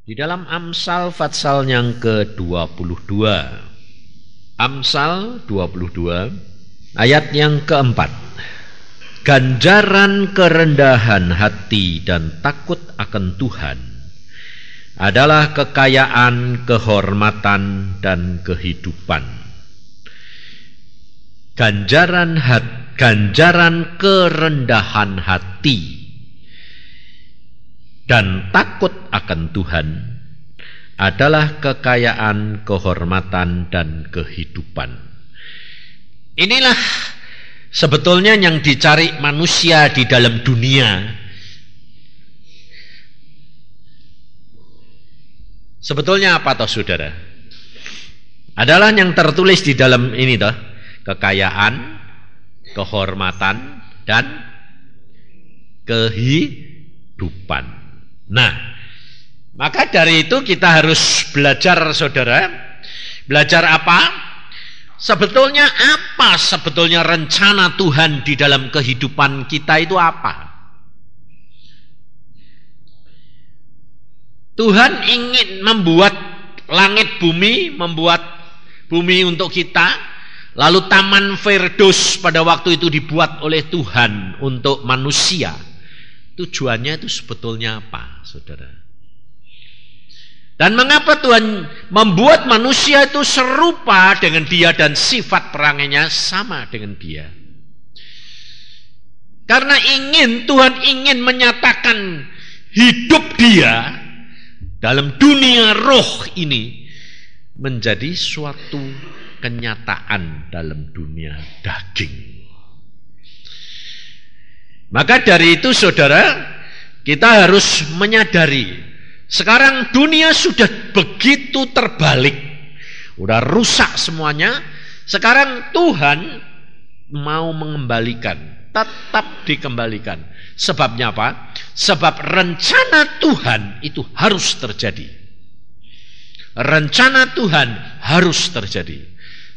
Di dalam Amsal pasal yang ke-22. Amsal 22 ayat yang keempat. Ganjaran kerendahan hati dan takut akan Tuhan adalah kekayaan, kehormatan, dan kehidupan. Ganjaran kerendahan hati dan takut akan Tuhan adalah kekayaan, kehormatan, dan kehidupan. Inilah sebetulnya yang dicari manusia di dalam dunia. Sebetulnya apa toh saudara? Adalah yang tertulis di dalam ini toh, kekayaan, kehormatan, dan kehidupan. Nah, maka dari itu kita harus belajar saudara. Belajar apa? Sebetulnya apa sebetulnya rencana Tuhan di dalam kehidupan kita itu apa? Tuhan ingin membuat langit bumi, membuat bumi untuk kita. Lalu Taman Firdaus pada waktu itu dibuat oleh Tuhan untuk manusia. Tujuannya itu sebetulnya apa, saudara? Dan mengapa Tuhan membuat manusia itu serupa dengan dia dan sifat perangainya sama dengan dia? Karena Tuhan ingin menyatakan hidup dia dalam dunia roh ini menjadi suatu kenyataan dalam dunia daging. Maka dari itu saudara, kita harus menyadari sekarang dunia sudah begitu terbalik, udah rusak semuanya. Sekarang Tuhan mau mengembalikan, tetap dikembalikan. Sebabnya apa? Sebab rencana Tuhan itu harus terjadi. Rencana Tuhan harus terjadi.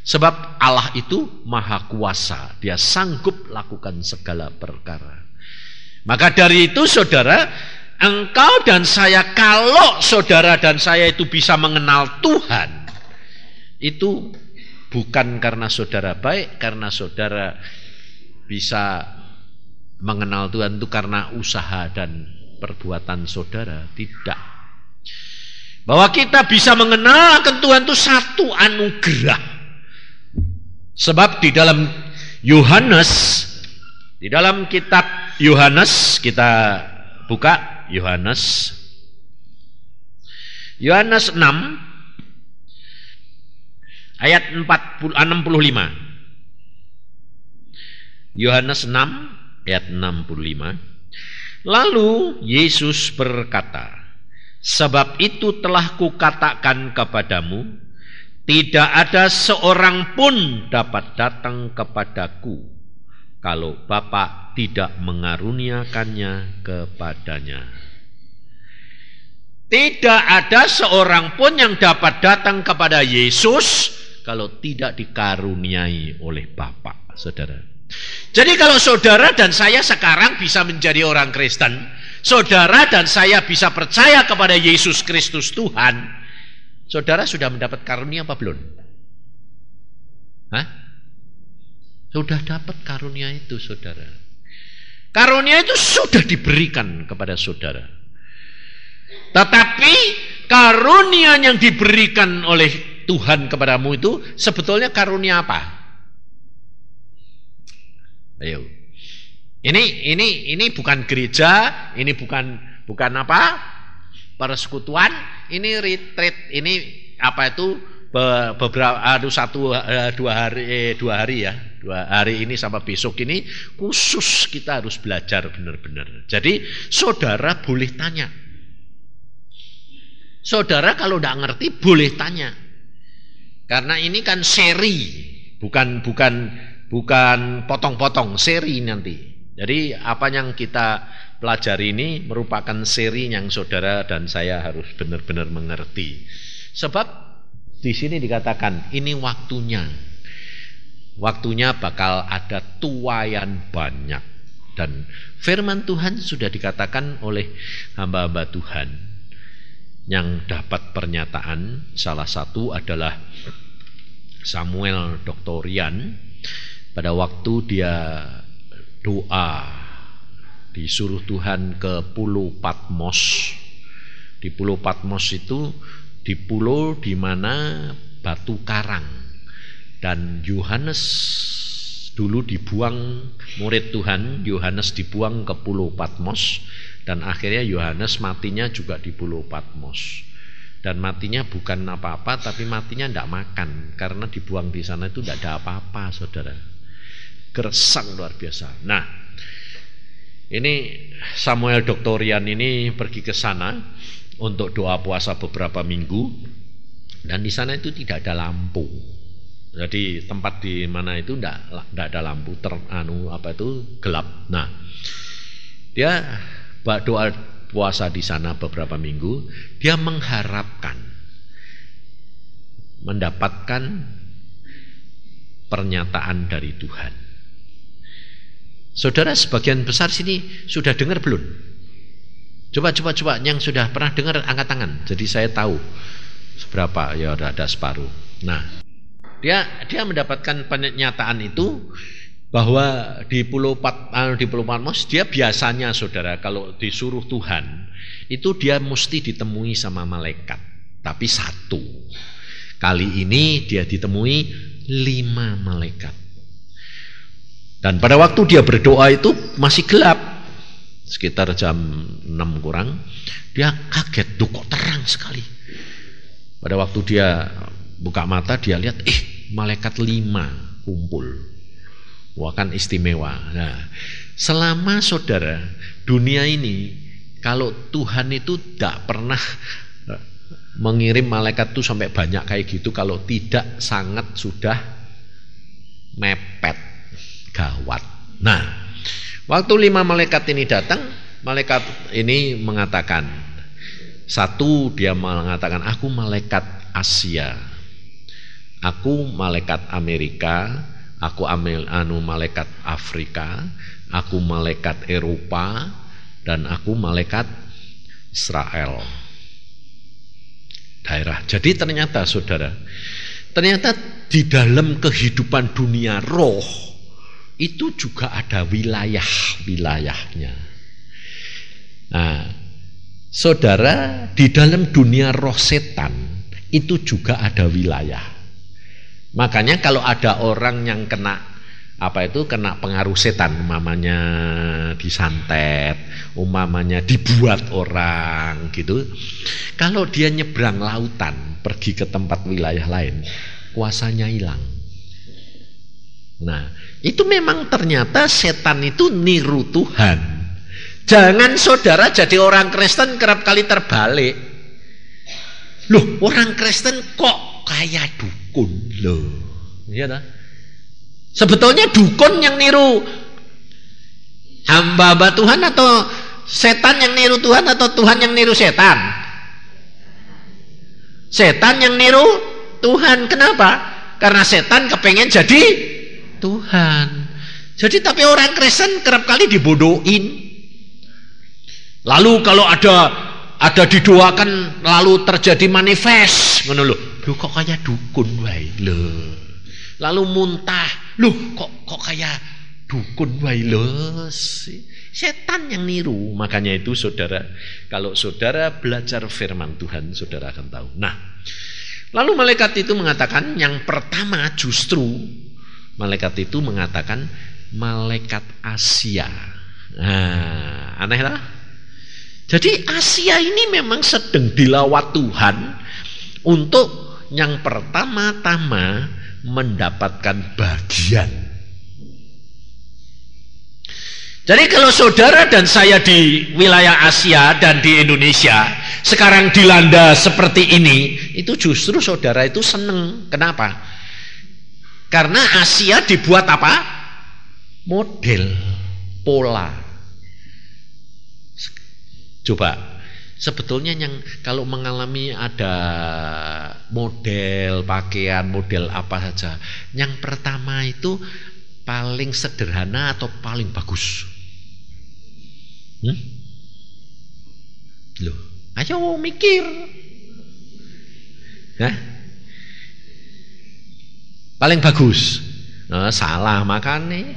Sebab Allah itu maha kuasa, dia sanggup lakukan segala perkara. Maka dari itu saudara, engkau dan saya, kalau saudara dan saya itu bisa mengenal Tuhan, itu bukan karena saudara baik, karena saudara bisa mengenal Tuhan itu karena usaha dan perbuatan saudara, tidak. Bahwa kita bisa mengenal akan Tuhan itu satu anugerah. Sebab di dalam kitab Yohanes, kita buka Yohanes 6 ayat 65. Yohanes 6 ayat 65. Lalu Yesus berkata, sebab itu telah kukatakan kepadamu, tidak ada seorang pun dapat datang kepadaku kalau Bapa tidak mengaruniakannya kepadanya. Tidak ada seorang pun yang dapat datang kepada Yesus kalau tidak dikaruniai oleh Bapa, saudara. Jadi kalau saudara dan saya sekarang bisa menjadi orang Kristen, saudara dan saya bisa percaya kepada Yesus Kristus Tuhan, saudara sudah mendapat karunia apa belum? Hah? Sudah dapat karunia itu, saudara. Karunia itu sudah diberikan kepada saudara. Tetapi karunia yang diberikan oleh Tuhan kepadamu itu sebetulnya karunia apa? Ayo. Ini bukan gereja, ini bukan apa? Persekutuan, ini retreat, ini apa itu beberapa dua hari ini sampai besok ini khusus kita harus belajar benar-benar. Jadi saudara boleh tanya. Saudara kalau tidak ngerti boleh tanya. Karena ini kan seri, bukan potong-potong, seri nanti. Jadi apa yang kita pelajari ini merupakan seri yang saudara dan saya harus benar-benar mengerti. Sebab di sini dikatakan ini waktunya. Waktunya bakal ada tuaian banyak. Dan firman Tuhan sudah dikatakan oleh hamba-hamba Tuhan. yang dapat pernyataan. Salah satu adalah Samuel Doktorian. Pada waktu dia doa, disuruh Tuhan ke Pulau Patmos. Di Pulau Patmos itu di pulau di mana batu karang, dan Yohanes dulu dibuang, murid Tuhan Yohanes dibuang ke Pulau Patmos, dan akhirnya Yohanes matinya juga di Pulau Patmos. Dan matinya bukan apa-apa, tapi matinya tidak makan, karena dibuang di sana itu tidak ada apa-apa, saudara. Gersang luar biasa. Nah, ini Samuel Doktorian ini pergi ke sana untuk doa puasa beberapa minggu, dan di sana itu tidak ada lampu. Jadi tempat di mana itu tidak ada lampu, gelap. Nah, dia doa puasa di sana beberapa minggu, dia mengharapkan mendapatkan pernyataan dari Tuhan. Saudara, sebagian besar sini sudah dengar belum? Coba yang sudah pernah dengar angkat tangan. Jadi saya tahu seberapa, ya ada separuh. Nah, dia mendapatkan pernyataan itu bahwa di Pulau Patmos dia biasanya, saudara, kalau disuruh Tuhan itu dia mesti ditemui sama malaikat, tapi satu. Kali ini dia ditemui 5 malaikat. Dan pada waktu dia berdoa itu masih gelap, sekitar jam 6 kurang. Dia kaget, tuh kok terang sekali. Pada waktu dia buka mata, dia lihat malaikat 5 kumpul. Wah, kan istimewa. Nah, selama saudara dunia ini, kalau Tuhan itu tidak pernah mengirim malaikat itu sampai banyak kayak gitu, kalau tidak sangat sudah mepet, gawat. Nah, waktu 5 malaikat ini datang, malaikat ini mengatakan, satu dia mengatakan, aku malaikat Asia, aku malaikat Amerika, aku malaikat Afrika, aku malaikat Eropa, dan aku malaikat Israel. Daerah. Jadi ternyata, saudara, ternyata di dalam kehidupan dunia roh itu juga ada wilayah-wilayahnya. Nah, saudara, di dalam dunia roh setan itu juga ada wilayah. Makanya kalau ada orang yang kena kena pengaruh setan, umpamanya disantet, umpamanya dibuat orang gitu, kalau dia nyebrang lautan pergi ke tempat wilayah lain, kuasanya hilang. Nah, itu memang ternyata setan itu niru Tuhan. Jangan saudara jadi orang Kristen kerap kali terbalik. Loh, orang Kristen kok kayak dukun loh. Iya dah. Sebetulnya dukun yang niru hamba-hamba Tuhan, atau setan yang niru Tuhan, atau Tuhan yang niru setan? Setan yang niru Tuhan. Kenapa? Karena setan kepengen jadi Tuhan. Jadi tapi orang Kristen kerap kali dibodohin. Lalu kalau ada didoakan lalu terjadi manifest, ngono lho. Loh, kok kayak dukun wae lho. Lalu muntah, loh kok kayak dukun wae lho. Setan yang niru. Makanya itu saudara, kalau saudara belajar firman Tuhan, saudara akan tahu. Nah, lalu malaikat itu mengatakan, yang pertama justru malaikat itu mengatakan malaikat Asia. Nah, aneh lah. Jadi Asia ini memang sedang dilawat Tuhan untuk yang pertama-tama mendapatkan bagian. Jadi kalau saudara dan saya di wilayah Asia dan di Indonesia sekarang dilanda seperti ini, itu justru saudara itu seneng. Kenapa? Karena Asia dibuat apa? Model, pola. Coba, sebetulnya yang kalau mengalami ada model pakaian, model apa saja, yang pertama itu paling sederhana atau paling bagus? Loh, Ayo mikir. Nah, paling bagus. Nah, salah makanya.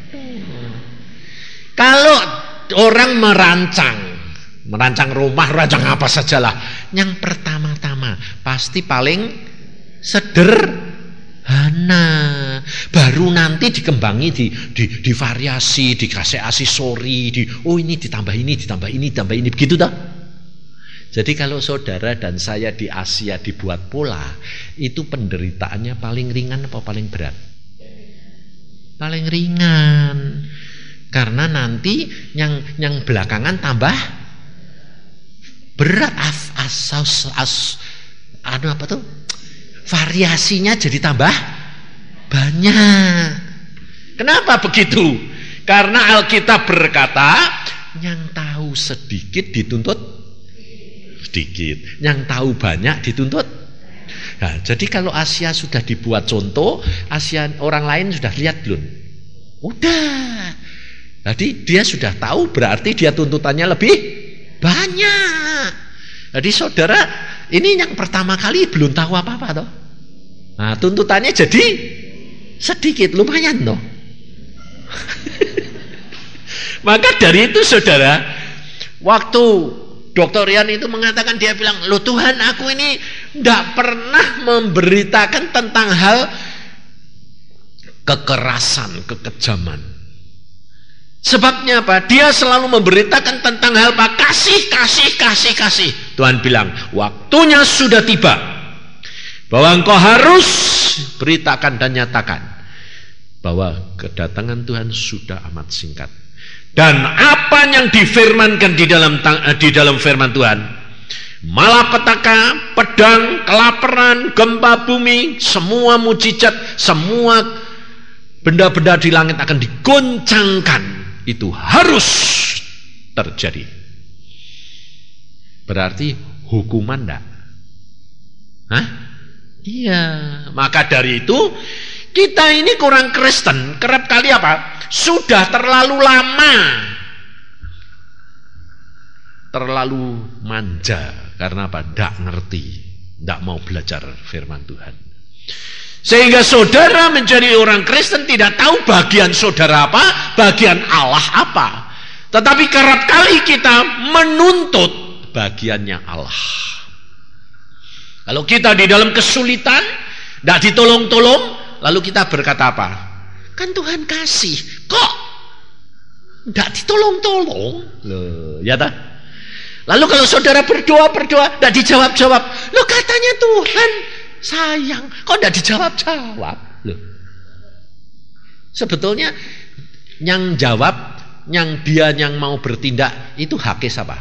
Kalau orang merancang rumah, merancang apa sajalah, yang pertama-tama pasti paling sederhana, baru nanti dikembangi, divariasi, dikasih aksesori, ini ditambah ini, begitu toh. Jadi kalau saudara dan saya di Asia dibuat pola, itu penderitaannya paling ringan apa paling berat? Paling ringan. Karena nanti yang belakangan tambah berat, variasinya jadi tambah banyak. Kenapa begitu? Karena Alkitab berkata, yang tahu sedikit dituntut sedikit, yang tahu banyak dituntut. Nah, jadi kalau Asia sudah dibuat contoh, Asia orang lain sudah lihat belum? Udah. Jadi dia sudah tahu, berarti dia tuntutannya lebih banyak. Jadi saudara, ini yang pertama kali belum tahu apa-apa toh. Nah, tuntutannya jadi sedikit, lumayan toh. Maka dari itu saudara, waktu Dr. Rian itu mengatakan, dia bilang, loh Tuhan, aku ini tidak pernah memberitakan tentang hal kekerasan, kekejaman. Sebabnya apa? Dia selalu memberitakan tentang hal kasih. Tuhan bilang, waktunya sudah tiba bahwa engkau harus beritakan dan nyatakan bahwa kedatangan Tuhan sudah amat singkat. Dan apa yang difirmankan di dalam firman Tuhan, malapetaka, pedang, kelaparan, gempa bumi, semua mujizat, semua benda-benda di langit akan digoncangkan. Itu harus terjadi. Berarti hukuman enggak? Hah? Iya. Maka dari itu kita ini kurang Kristen. Kerap kali apa? Sudah terlalu lama, terlalu manja. Karena apa? Enggak ngerti, enggak mau belajar firman Tuhan. Sehingga saudara menjadi orang Kristen tidak tahu bagian saudara apa, bagian Allah apa. Tetapi kerap kali kita menuntut bagiannya Allah. Kalau kita di dalam kesulitan, tidak ditolong-tolong, lalu kita berkata apa? Kan Tuhan kasih, kok tidak ditolong-tolong? Loh, ya tak? Lalu kalau saudara berdoa, tidak dijawab-jawab. Loh, katanya Tuhan sayang, kok tidak dijawab-jawab? Loh. Sebetulnya yang jawab, yang dia yang mau bertindak, itu haknya siapa?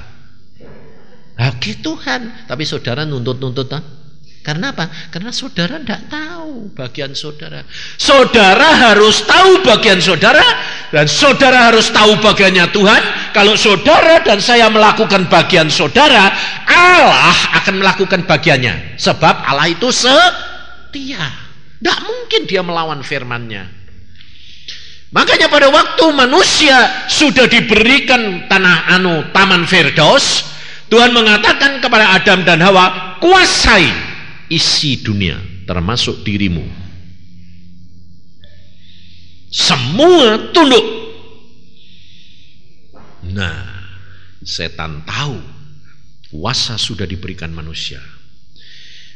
Haknya Tuhan. Tapi saudara nuntut-nuntut, kan? Karena apa? Karena saudara tidak tahu bagian saudara. Saudara harus tahu bagian saudara, dan saudara harus tahu bagiannya Tuhan. Kalau saudara dan saya melakukan bagian saudara, Allah akan melakukan bagiannya. Sebab Allah itu setia. Tidak mungkin dia melawan firman-Nya. Makanya pada waktu manusia sudah diberikan taman Firdaus, Tuhan mengatakan kepada Adam dan Hawa, kuasai isi dunia, termasuk dirimu. Semua tunduk. Nah, setan tahu kuasa sudah diberikan manusia.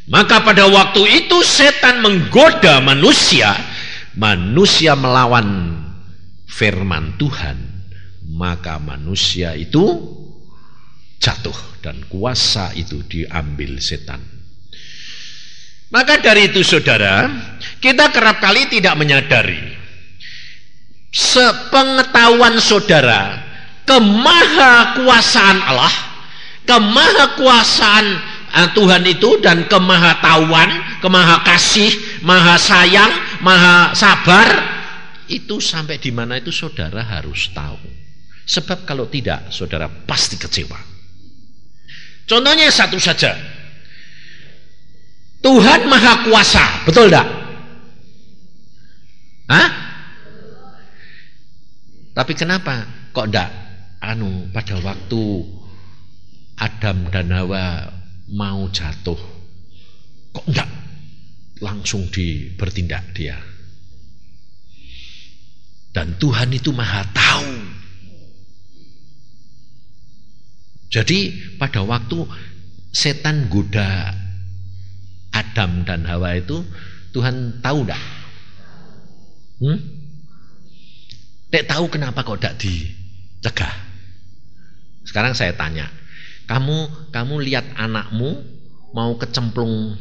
Maka pada waktu itu setan menggoda manusia, manusia melawan firman Tuhan, maka manusia itu jatuh dan kuasa itu diambil setan. Maka dari itu saudara, kita kerap kali tidak menyadari sepengetahuan saudara kemahakuasaan Allah, kemahakuasaan Tuhan itu, dan kemahatauan, kemahakasih, maha sayang, maha sabar, itu sampai di mana itu saudara harus tahu. Sebab kalau tidak, saudara pasti kecewa. Contohnya satu saja, Tuhan maha kuasa, betul tidak? Hah? Tapi kenapa kok tidak pada waktu Adam dan Hawa mau jatuh, kok enggak langsung bertindak dia? Dan Tuhan itu Maha tahu. Jadi pada waktu setan goda Adam dan Hawa itu, Tuhan tahu enggak? Dek tahu kenapa kok enggak dicegah? Sekarang saya tanya, kamu lihat anakmu mau kecemplung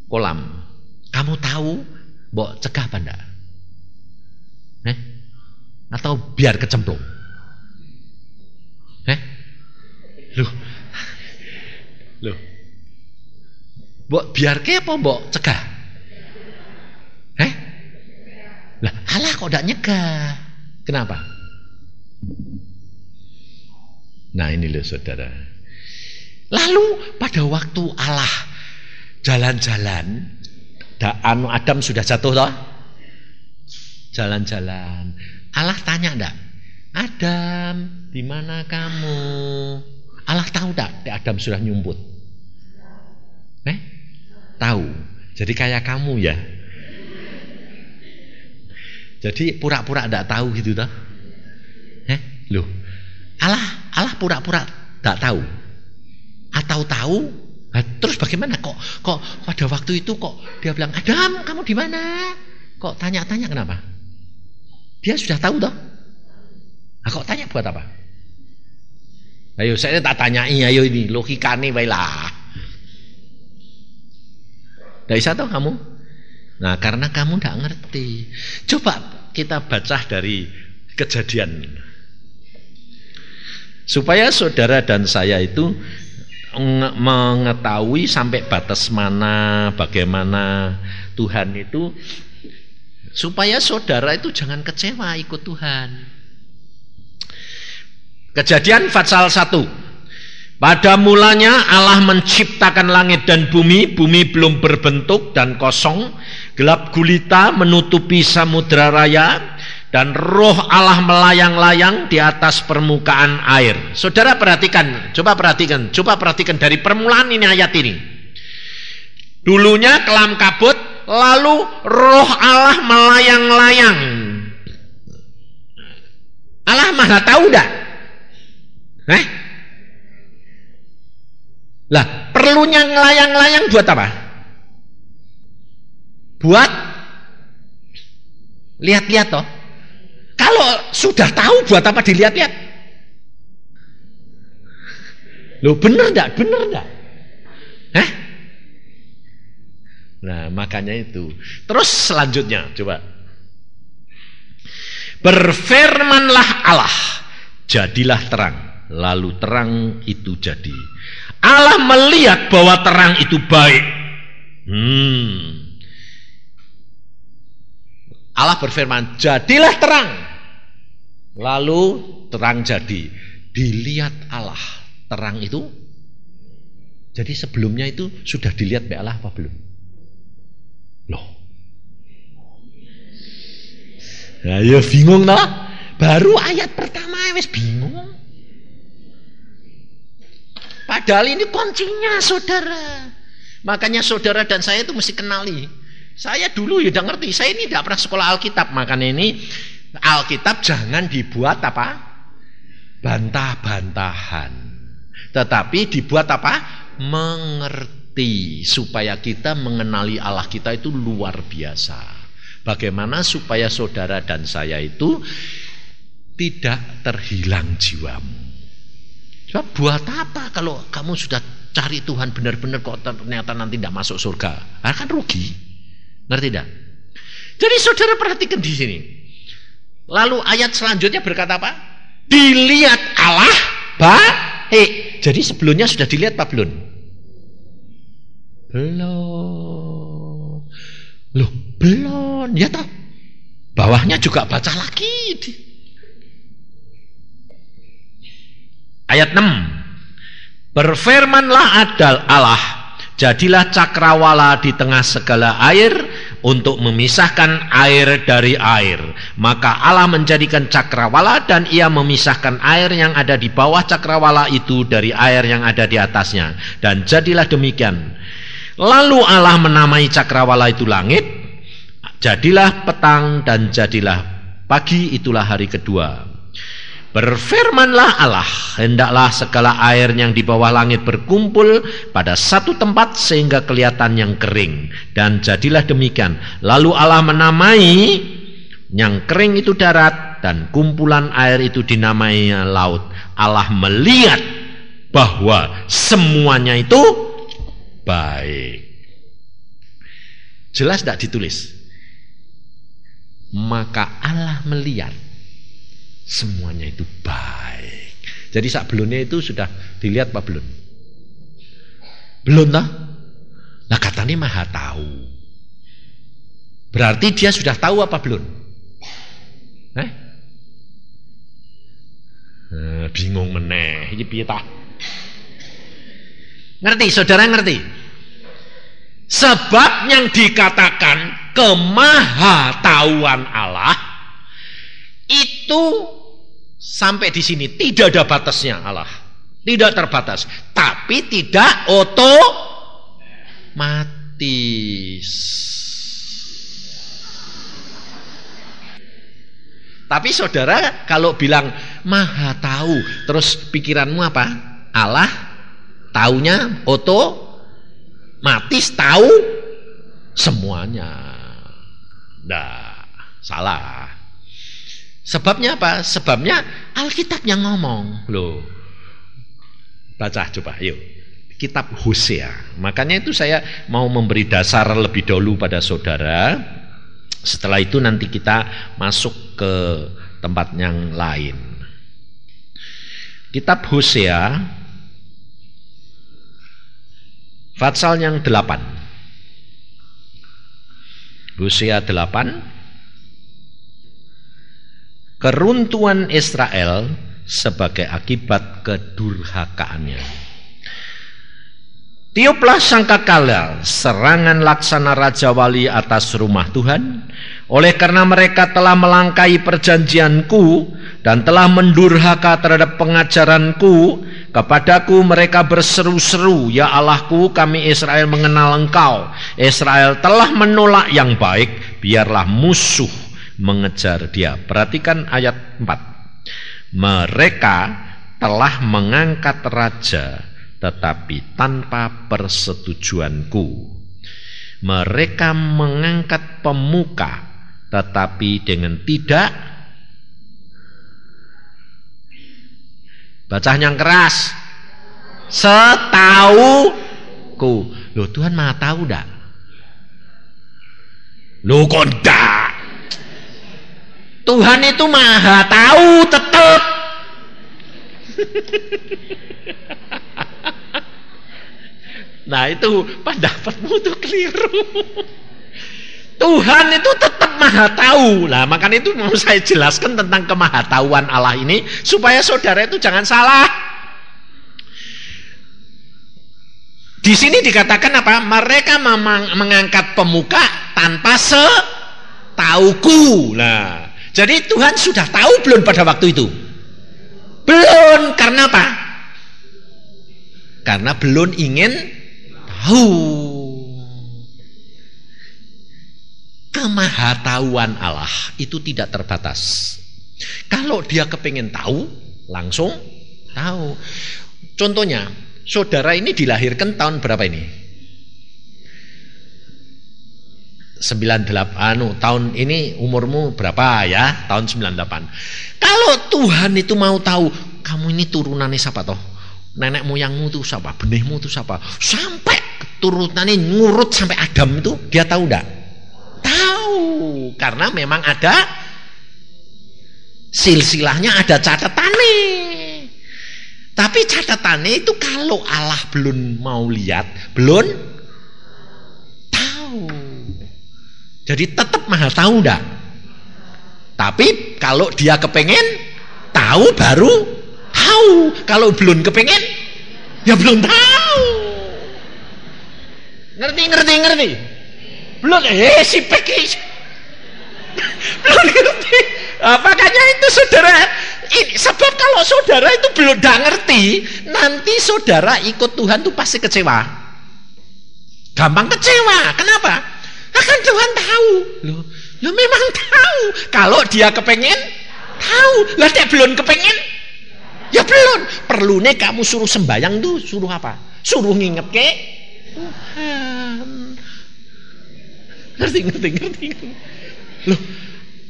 kolam, kamu tahu mbok cegah apa enggak? Atau biar kecemplung? Loh. Mbok biar ke apa mbok cegah? Lah, Allah kok enggak nyegah? Kenapa? Nah, ini loh saudara. Lalu pada waktu Allah jalan-jalan, Adam sudah jatuh toh? Jalan-jalan. Allah tanya enggak? Adam, di mana kamu? Allah tahu enggak Adam sudah nyumput? Tahu. Jadi kayak kamu ya. Jadi pura-pura enggak tahu gitu toh? Loh. Allah pura-pura enggak tahu. Atau tahu? Nah, terus bagaimana kok pada waktu itu kok dia bilang, "Adam, kamu di mana?" Kok tanya-tanya kenapa? Dia sudah tahu toh? Nah, kok tanya buat apa? Ayo saya tak tanyai, ayo ini logikane wae lah. Nggak bisa toh kamu? Nah, karena kamu nggak ngerti. Coba kita baca dari Kejadian, supaya saudara dan saya itu mengetahui sampai batas mana, bagaimana Tuhan itu, supaya saudara itu jangan kecewa ikut Tuhan. Kejadian pasal 1. Pada mulanya Allah menciptakan langit dan bumi belum berbentuk dan kosong, gelap gulita menutupi samudra raya, dan roh Allah melayang-layang di atas permukaan air. Saudara perhatikan, coba perhatikan dari permulaan ini ayat ini. Dulunya kelam kabut, lalu roh Allah melayang-layang. Allah Maha tahu enggak? Lah, perlunya ngelayang-layang buat apa? Buat lihat-lihat toh. Kalau sudah tahu buat apa dilihat-lihat? Loh, bener enggak? Nah, makanya itu. Terus selanjutnya coba. Berfirmanlah Allah, jadilah terang. Lalu terang itu jadi. Allah melihat bahwa terang itu baik. Allah berfirman, jadilah terang. Lalu terang jadi. Dilihat Allah terang itu. Jadi sebelumnya itu sudah dilihat oleh Allah apa belum? Loh. Ayo bingung toh? Baru ayat pertama wis bingung. Padahal ini kuncinya saudara. Makanya saudara dan saya itu mesti kenali. Saya dulu ya udah ngerti. Saya ini tidak pernah sekolah Alkitab. Makanya ini Alkitab jangan dibuat apa? Bantah-bantahan. Tetapi dibuat apa? Mengerti. Supaya kita mengenali Allah kita itu luar biasa. Bagaimana supaya saudara dan saya itu tidak terhilang jiwamu. Sebab buat apa kalau kamu sudah cari Tuhan benar-benar kok ternyata nanti tidak masuk surga? Kan rugi. Ngerti tidak? Jadi saudara perhatikan di sini. Lalu ayat selanjutnya berkata apa? Dilihat Allah baik. Jadi sebelumnya sudah dilihat apa belum? Belum. Loh, belum. Ya toh. Bawahnya juga baca lagi. Ayat 6. Berfirmanlah Allah, jadilah cakrawala di tengah segala air, untuk memisahkan air dari air. Maka Allah menjadikan cakrawala dan ia memisahkan air yang ada di bawah cakrawala itu dari air yang ada di atasnya. Dan jadilah demikian. Lalu Allah menamai cakrawala itu langit. Jadilah petang dan jadilah pagi, itulah hari kedua. Berfirmanlah Allah, hendaklah segala air yang di bawah langit berkumpul pada satu tempat sehingga kelihatan yang kering. Dan jadilah demikian. Lalu Allah menamai yang kering itu darat dan kumpulan air itu dinamainya laut. Allah melihat bahwa semuanya itu baik. Jelas tidak ditulis? Maka Allah melihat semuanya itu baik. Jadi sebelumnya itu sudah dilihat Pak belum? Belum toh? Nah katanya maha tahu. Berarti dia sudah tahu apa belum? Bingung meneh. Ini piye tah? Ngerti, saudara ngerti? Sebab yang dikatakan kemahatauan Allah itu sampai di sini tidak ada batasnya Allah. Tidak terbatas, tapi tidak otomatis. Tapi saudara kalau bilang maha tahu, terus pikiranmu apa? Allah taunya otomatis tahu semuanya. Nah, salah. Sebabnya apa? Sebabnya Alkitab yang ngomong. Loh. Baca coba, yuk. Kitab Hosea. Makanya itu saya mau memberi dasar lebih dahulu pada saudara. Setelah itu nanti kita masuk ke tempat yang lain. Kitab Hosea pasal yang 8. Hosea 8. Keruntuhan Israel sebagai akibat kedurhakaannya. Tiuplah sangkakala serangan laksana Raja Wali atas rumah Tuhan, oleh karena mereka telah melangkai perjanjianku dan telah mendurhaka terhadap pengajaranku. Kepadaku mereka berseru-seru, ya Allahku, kami Israel mengenal Engkau. Israel telah menolak yang baik, biarlah musuh mengejar dia. Perhatikan ayat 4. Mereka telah mengangkat raja tetapi tanpa persetujuanku. Mereka mengangkat pemuka tetapi dengan tidak. Baca yang keras. Setauku. Loh, Tuhan maha tahu dak? Loh kok ndak? Tuhan itu maha tahu tetap. Nah itu pendapatmu tuh keliru. Tuhan itu tetap maha tahu. Nah makanya itu mau saya jelaskan tentang kemahatauan Allah ini supaya saudara itu jangan salah. Di sini dikatakan apa? Mereka mengangkat pemuka tanpa setauku. Nah, jadi Tuhan sudah tahu belum pada waktu itu? Belum. Karena apa? Karena belum ingin tahu. Kemahatauan Allah itu tidak terbatas. Kalau dia kepengen tahu, langsung tahu. Contohnya, saudara ini dilahirkan tahun berapa ini? 98. Tahun ini umurmu berapa ya? Tahun 98. Kalau Tuhan itu mau tahu, kamu ini turunannya siapa toh? Nenek moyangmu itu siapa? Benihmu itu siapa? Sampai turunannya ngurut sampai Adam itu, dia tahu enggak? Tahu, karena memang ada silsilahnya, ada catatannya. Tapi catatannya itu kalau Allah belum mau lihat, belum tahu. Jadi tetap maha tahu enggak? Tapi kalau dia kepengen tahu baru tahu. Kalau belum kepengen ya belum tahu. Ngerti? Belum si Peki. Belum ngerti. Makanya itu saudara, sebab kalau saudara itu belum ngerti, nanti saudara ikut Tuhan tuh pasti kecewa. Gampang kecewa. Kenapa? Kan Tuhan tahu. Loh memang tahu. Kalau dia kepengen tahu. Lah dia belum kepengen. Ya belum. Perlu nih kamu suruh sembahyang tuh, suruh apa? Suruh nginget ke Tuhan. Ngerti. Loh,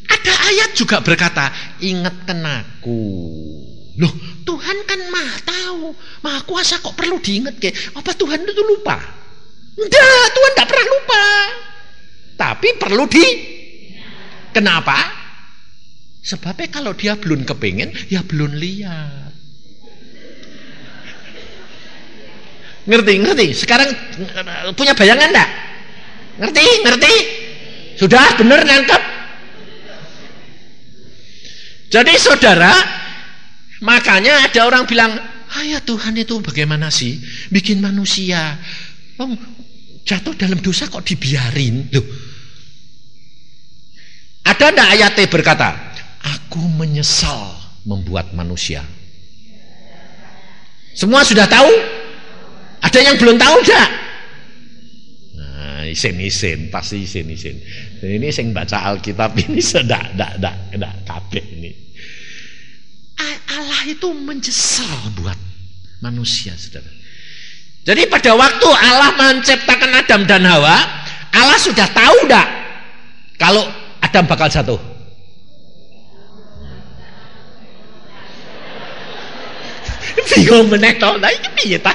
ada ayat juga berkata, ingatkan aku. Loh, Tuhan kan maha tahu, maha kuasa, kok perlu diingat ke? Apa Tuhan itu lupa? Enggak, Tuhan tidak pernah lupa. Tapi perlu Kenapa? Sebabnya kalau dia belum kepengen, ya belum lihat. Ngerti? Sekarang punya bayangan enggak? Ngerti? Sudah benar nangkep? Jadi saudara, makanya ada orang bilang, ya Tuhan itu bagaimana sih bikin manusia jatuh dalam dosa kok dibiarin? Loh, ada enggak ayatnya berkata, aku menyesal membuat manusia? Semua sudah tahu? Ada yang belum tahu enggak? Nah, isin, pasti isin. Ini sing baca Alkitab ini sedak kabeh ini. Allah itu menyesal buat manusia, saudara. Jadi pada waktu Allah menciptakan Adam dan Hawa, Allah sudah tahu enggak kalau Adam bakal jatuh? Bingung meneh to. Lah iki piye ta?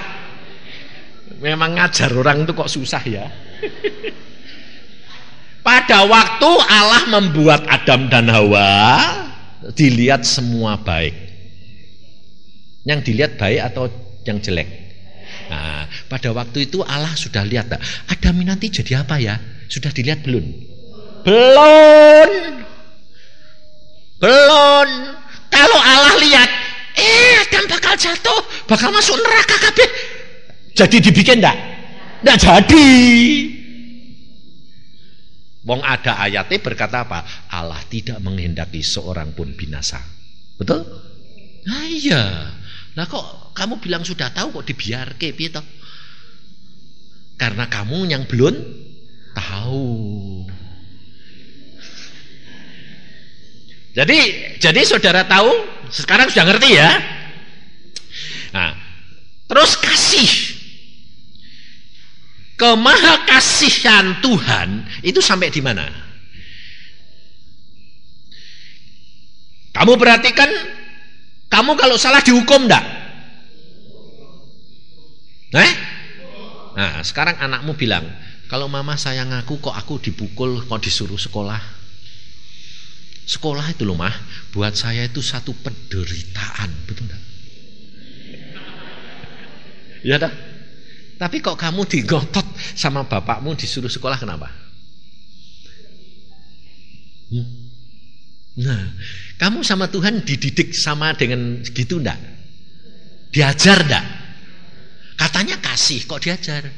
Memang ngajar orang itu kok susah ya. Pada waktu Allah membuat Adam dan Hawa, dilihat semua baik. Yang dilihat baik atau yang jelek? Nah, pada waktu itu Allah sudah lihat, Adam nanti jadi apa ya? Sudah dilihat belum? Belum. Kalau Allah lihat, Adam bakal jatuh, bakal masuk neraka kabeh. Jadi dibikin enggak? Enggak jadi. Wong ada ayatnya berkata apa? Allah tidak menghendaki seorang pun binasa. Betul? Nah iya. Nah kok kamu bilang sudah tahu kok dibiarke piye toh? Karena kamu yang belum tahu. Jadi saudara tahu, sekarang sudah ngerti ya. Nah, terus kasih. Kemahakasihan Tuhan itu sampai di mana? Kamu perhatikan, kamu kalau salah dihukum enggak? Nah, sekarang anakmu bilang, kalau mama sayang aku kok aku dipukul, kok disuruh sekolah. Sekolah itu loh mah, buat saya itu satu penderitaan, betul enggak? Ya dah. Tapi kok kamu digotot sama bapakmu disuruh sekolah, kenapa? Nah, kamu sama Tuhan dididik sama dengan gitu enggak? Diajar enggak? Katanya kasih, kok diajar?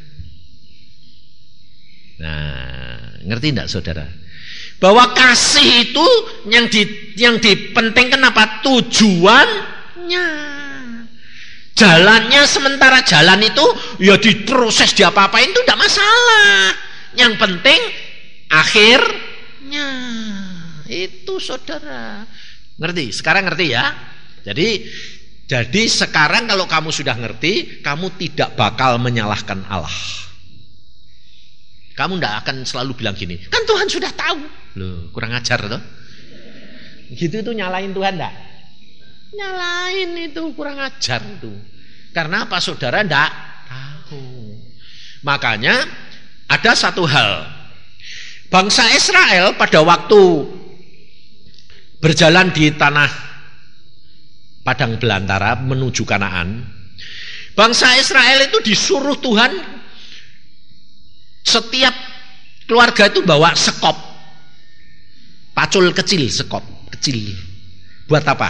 Nah, ngerti enggak saudara? Bahwa kasih itu yang dipentingkan apa? Tujuannya. Jalannya, sementara jalan itu ya diproses, diapa-apain itu tidak masalah. Yang penting akhirnya itu saudara. Ngerti? Sekarang ngerti ya? Jadi sekarang kalau kamu sudah ngerti, kamu tidak bakal menyalahkan Allah. Kamu tidak akan selalu bilang gini, kan Tuhan sudah tahu. Loh, kurang ajar toh. Gitu itu nyalain Tuhan enggak? Nyalain itu, kurang ajar itu. Karena apa saudara? Enggak tahu. Makanya ada satu hal. Bangsa Israel pada waktu berjalan di tanah padang belantara menuju Kanaan, bangsa Israel itu disuruh Tuhan, setiap keluarga itu bawa sekop, pacul kecil, sekop kecil. Buat apa?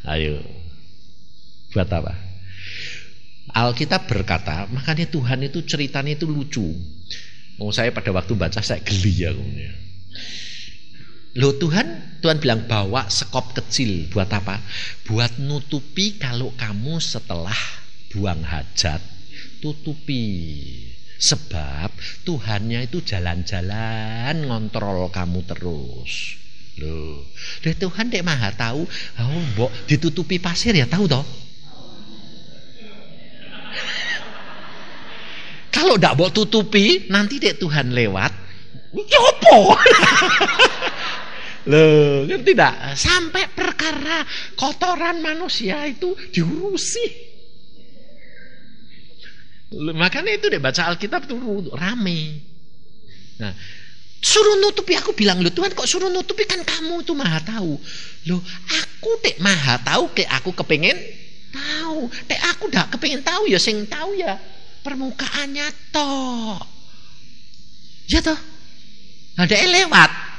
Ayo, buat apa? Alkitab berkata, makanya Tuhan itu ceritanya itu lucu. Saya pada waktu baca saya geli ya. Loh Tuhan bilang bawa sekop kecil buat apa? Buat nutupi kalau kamu setelah buang hajat, tutupi. Sebab Tuhannya itu jalan-jalan ngontrol kamu terus. Loh Tuhan dek maha tahu. Mbok ditutupi pasir ya tahu toh. Kalau ndak mbok tutupi, nanti dek Tuhan lewat, yopo. Loh, ngerti tidak? Sampai perkara kotoran manusia itu diurusi. Makanya itu deh baca Alkitab itu rame. Nah, suruh nutupi, aku bilang, loh Tuhan kok suruh nutupi, kan kamu itu maha tahu. Loh, aku dek maha tahu, dek aku kepengen tahu. Dek aku dak kepengen tahu ya sing tahu ya permukaannya toh. Ya toh. Nah, dek lewat.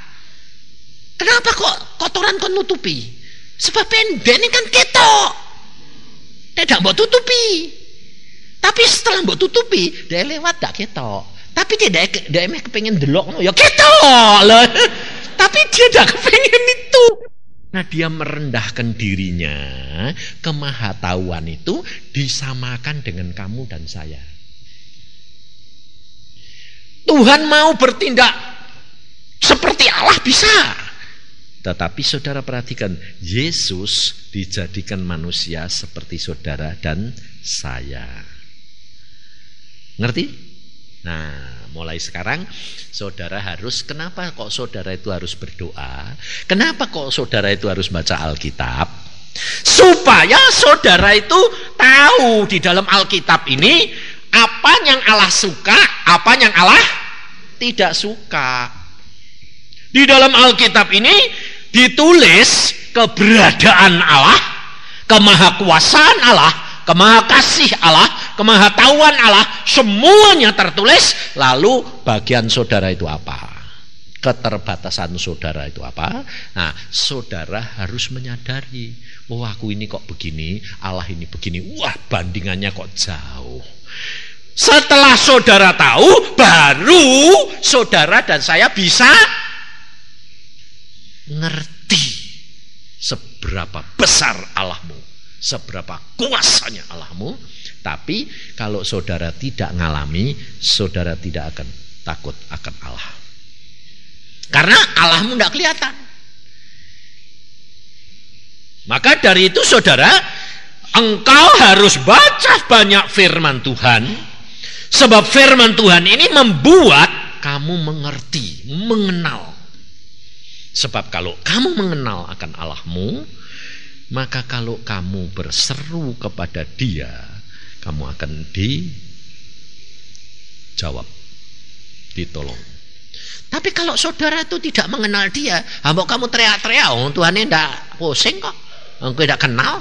Kenapa kok kotoran kau nutupi? Sebab pendek ini kan ketok. Tidak mau tutupi. Tapi setelah mau tutupi, dia lewat tak ketok. Tapi dia kepengen delok, ya ketok loh. Tapi dia tidak kepengen itu. Nah dia merendahkan dirinya. Kemahatauan itu disamakan dengan kamu dan saya. Tuhan mau bertindak seperti Allah bisa. Tetapi saudara perhatikan, Yesus dijadikan manusia seperti saudara dan saya. Ngerti? Nah, mulai sekarang saudara harus, kenapa kok saudara itu harus berdoa? Kenapa kok saudara itu harus baca Alkitab? Supaya saudara itu tahu di dalam Alkitab ini apa yang Allah suka, apa yang Allah tidak suka. Di dalam Alkitab ini ditulis keberadaan Allah, kemahakuasaan Allah, kemahakasih Allah, kemahatauan Allah, semuanya tertulis. Lalu bagian saudara itu apa? Keterbatasan saudara itu apa? Nah, saudara harus menyadari, oh aku ini kok begini, Allah ini begini. Wah, bandingannya kok jauh. Setelah saudara tahu, baru saudara dan saya bisa ngerti seberapa besar Allahmu, seberapa kuasanya Allahmu. Tapi kalau saudara tidak ngalami, saudara tidak akan takut akan Allah. Karena Allahmu tidak kelihatan. Maka dari itu saudara, engkau harus baca banyak firman Tuhan. Sebab firman Tuhan ini membuat kamu mengerti, mengenal. Sebab kalau kamu mengenal akan Allahmu, maka kalau kamu berseru kepada Dia, kamu akan dijawab, ditolong. Tapi kalau saudara itu tidak mengenal Dia, kamu teriak-teriak, oh Tuhan ini tidak pusing kok, engkau tidak kenal.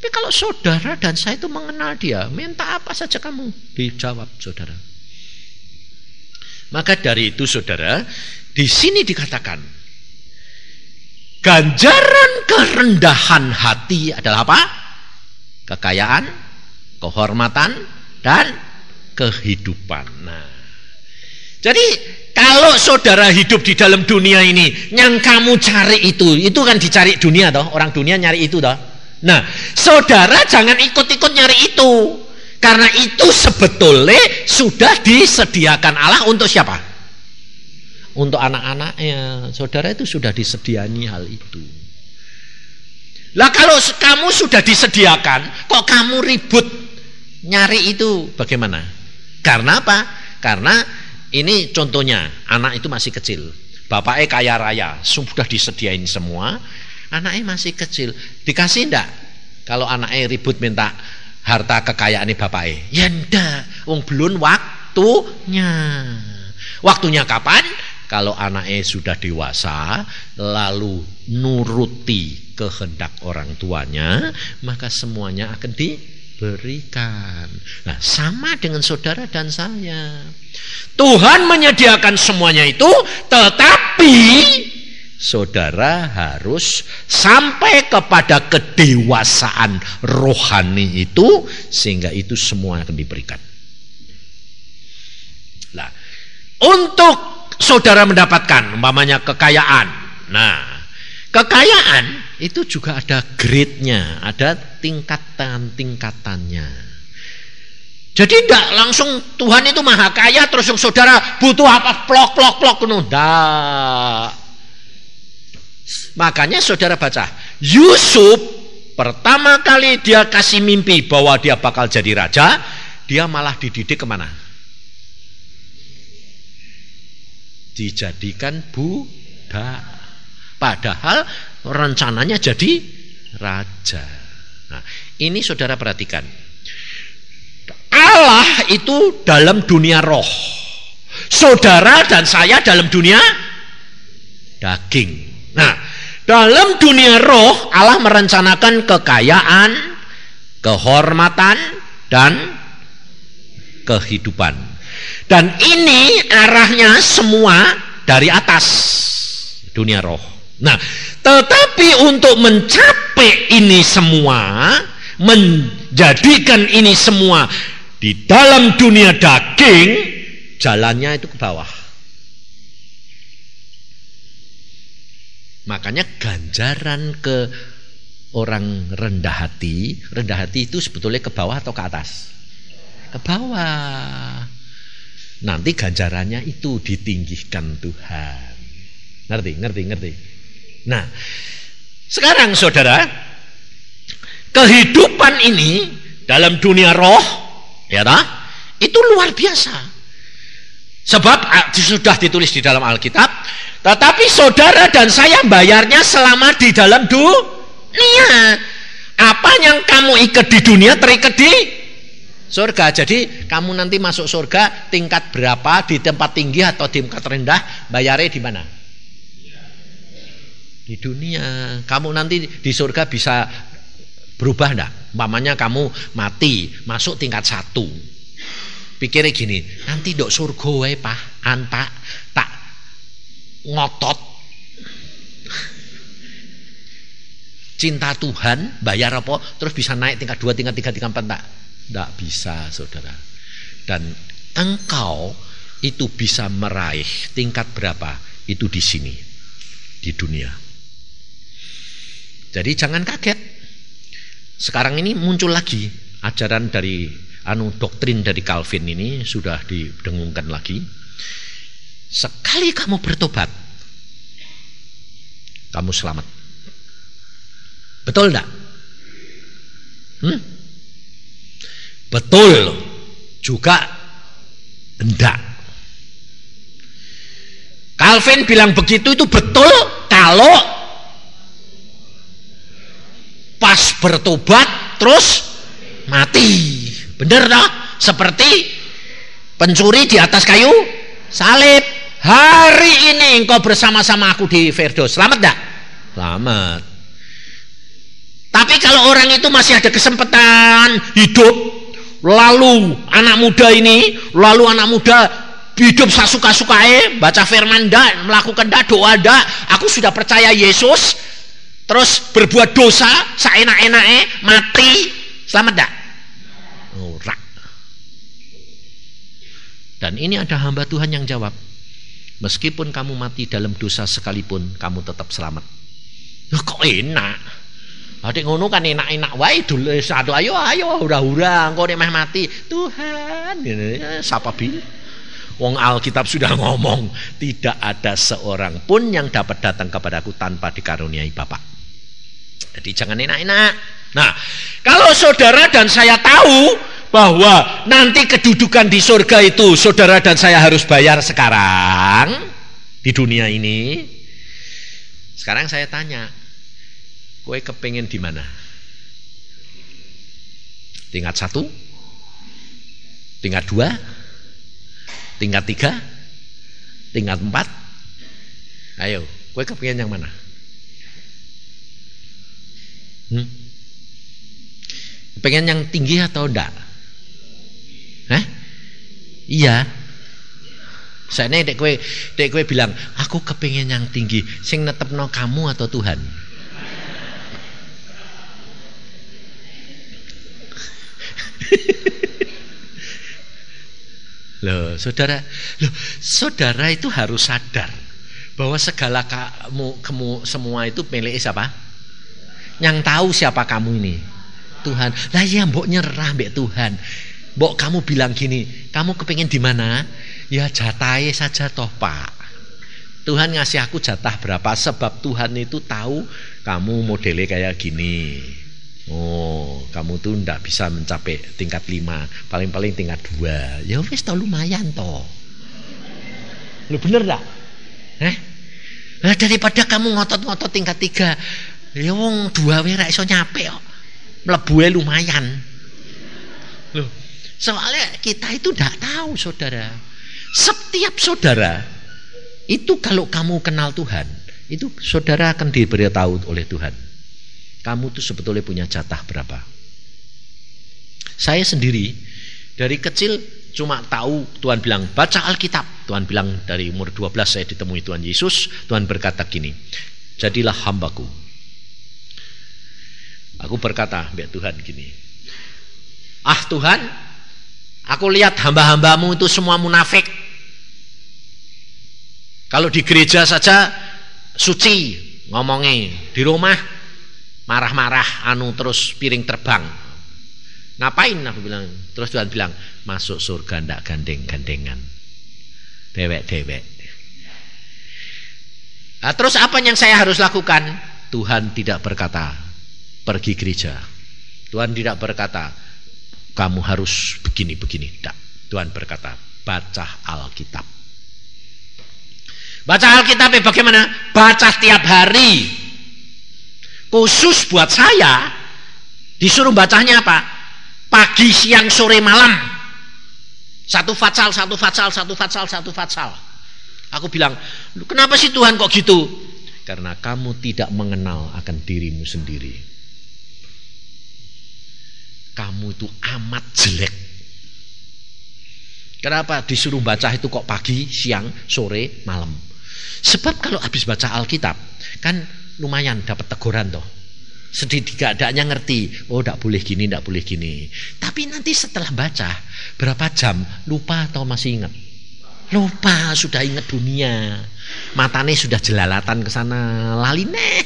Tapi kalau saudara dan saya itu mengenal Dia, minta apa saja kamu dijawab saudara. Maka dari itu saudara, di sini dikatakan ganjaran kerendahan hati adalah apa? Kekayaan, kehormatan, dan kehidupan. Nah, jadi kalau saudara hidup di dalam dunia ini, yang kamu cari itu kan dicari dunia toh, orang dunia nyari itu toh. Nah, saudara jangan ikut-ikut nyari itu, karena itu sebetulnya sudah disediakan Allah untuk siapa? Untuk anak-anaknya. Saudara itu sudah disediani hal itu. Lah kalau kamu sudah disediakan, kok kamu ribut nyari itu, bagaimana? Karena apa? Karena ini contohnya, anak itu masih kecil, bapaknya kaya raya, sudah disediain semua, anaknya masih kecil, dikasih enggak? Kalau anaknya ribut minta harta kekayaannya bapaknya, ya enggak, wong belum waktunya. Waktunya kapan? Kalau anaknya sudah dewasa, lalu nuruti kehendak orang tuanya, maka semuanya akan diberikan. Nah, sama dengan saudara dan saya. Tuhan menyediakan semuanya itu, tetapi saudara harus sampai kepada kedewasaan rohani itu, sehingga itu semua akan diberikan. Nah, untuk saudara mendapatkan umpamanya kekayaan. Nah, kekayaan itu juga ada grade-nya, ada tingkatan-tingkatannya. Jadi tidak langsung Tuhan itu maha kaya terus saudara butuh apa plok enggak. Makanya saudara baca, Yusuf pertama kali dia kasih mimpi bahwa dia bakal jadi raja, dia malah dididik kemana? Dijadikan budak. Padahal rencananya jadi raja. Nah, ini saudara perhatikan. Allah itu dalam dunia roh. Saudara dan saya dalam dunia daging. Nah, dalam dunia roh Allah merencanakan kekayaan, kehormatan, dan kehidupan. Dan ini arahnya semua dari atas dunia roh. Nah, tetapi untuk mencapai ini semua, menjadikan ini semua di dalam dunia daging, jalannya itu ke bawah. Makanya ganjaran ke orang rendah hati itu sebetulnya ke bawah atau ke atas? Ke bawah. Nanti ganjarannya itu ditinggikan Tuhan. Ngerti? Nah, sekarang saudara, kehidupan ini dalam dunia roh, ya toh, itu luar biasa. Sebab sudah ditulis di dalam Alkitab, tetapi saudara dan saya bayarnya selama di dalam dunia. Apa yang kamu ikat di dunia terikat di surga. Jadi kamu nanti masuk surga tingkat berapa, di tempat tinggi atau di tingkat rendah, bayarnya di mana? Di dunia. Kamu nanti di surga bisa berubah enggak? Umpamanya kamu mati masuk tingkat 1. Pikirnya gini, nanti dok surga wae Pak, tak ngotot. Cinta Tuhan bayar apa? Terus bisa naik tingkat 2, tingkat 3, tingkat 4 enggak? Enggak bisa, saudara. Dan engkau itu bisa meraih tingkat berapa? Itu di sini, di dunia. Jadi jangan kaget. Sekarang ini muncul lagi ajaran dari doktrin dari Calvin ini sudah didengungkan lagi. Sekali kamu bertobat, kamu selamat. Betul enggak? Betul juga enggak. Calvin bilang begitu itu betul kalau pas bertobat terus mati. Benar tak? Seperti pencuri di atas kayu salib. Hari ini engkau bersama-sama aku di Firdaus. Selamat tak? Selamat. Tapi kalau orang itu masih ada kesempatan hidup, lalu anak muda hidup sasuka-sukae, baca firman dak, melakukan dak, doa dak, aku sudah percaya Yesus, terus berbuat dosa seenak-enake, mati, selamat dak? Ora. Dan ini ada hamba Tuhan yang jawab, meskipun kamu mati dalam dosa sekalipun, kamu tetap selamat. Loh, kok enak? Adik ngono kan enak-enak wae dulu satu ayo hura-hura engko nek meh mati. Tuhan, sapa bi? Wong Alkitab sudah ngomong, tidak ada seorang pun yang dapat datang kepadaku tanpa dikaruniai Bapa. Jadi jangan enak-enak. Nah, kalau saudara dan saya tahu bahwa nanti kedudukan di surga itu saudara dan saya harus bayar sekarang di dunia ini. Sekarang saya tanya, kowe kepengen di mana? Tingkat 1? Tingkat 2? Tingkat 3? Tingkat 4? Ayo, kowe kepengen yang mana? Pengen yang tinggi atau enggak? Iya. Saene dek kowe bilang, aku kepengen yang tinggi. Sing netepno kamu atau Tuhan? Loh, saudara itu harus sadar bahwa segala kamu semua itu milik siapa? Yang tahu siapa kamu ini? Tuhan. Lah ya mbok nyerah mbek Tuhan. Mbok kamu bilang gini, kamu kepingin di mana? Ya jatahe saja toh, Pak. Tuhan ngasih aku jatah berapa? Sebab Tuhan itu tahu kamu modelnya kayak gini. Oh, kamu tuh ndak bisa mencapai tingkat 5, paling-paling tingkat 2. Ya wis toh lumayan toh. Lu bener dah? Nah, daripada kamu ngotot-ngotot tingkat 3, ya wong 2 wae ra iso nyampe kok. Mlebuhe lumayan. Loh, soalnya kita itu ndak tahu, saudara. Setiap saudara itu kalau kamu kenal Tuhan, itu saudara akan diberitahu oleh Tuhan. Kamu tuh sebetulnya punya jatah berapa. Saya sendiri dari kecil cuma tahu Tuhan bilang baca Alkitab. Tuhan bilang dari umur 12 saya ditemui Tuhan Yesus. Tuhan berkata gini, jadilah hambaku. Aku berkata mbak Tuhan gini, ah Tuhan, aku lihat hamba-hambamu itu semua munafik. Kalau di gereja saja suci ngomongnya, di rumah marah-marah terus piring terbang. Ngapain aku bilang? Terus Tuhan bilang, masuk surga ndak gandeng-gandengan, dewek-dewek. Nah, terus apa yang saya harus lakukan? Tuhan tidak berkata pergi gereja. Tuhan tidak berkata kamu harus begini-begini. Tidak. Tuhan berkata baca Alkitab. Baca Alkitab bagaimana? Baca tiap hari. Khusus buat saya disuruh bacanya apa? Pagi, siang, sore, malam. Satu fatsal. Aku bilang, kenapa sih Tuhan kok gitu? Karena kamu tidak mengenal akan dirimu sendiri. Kamu itu amat jelek. Kenapa disuruh baca itu kok pagi, siang, sore, malam? Sebab kalau habis baca Alkitab kan lumayan dapat teguran toh. Sedikit-tidaknya ngerti, oh tidak boleh gini, tidak boleh gini. Tapi nanti setelah baca berapa jam lupa atau masih ingat? Lupa, sudah ingat dunia. Matanya sudah jelalatan ke sana, laline.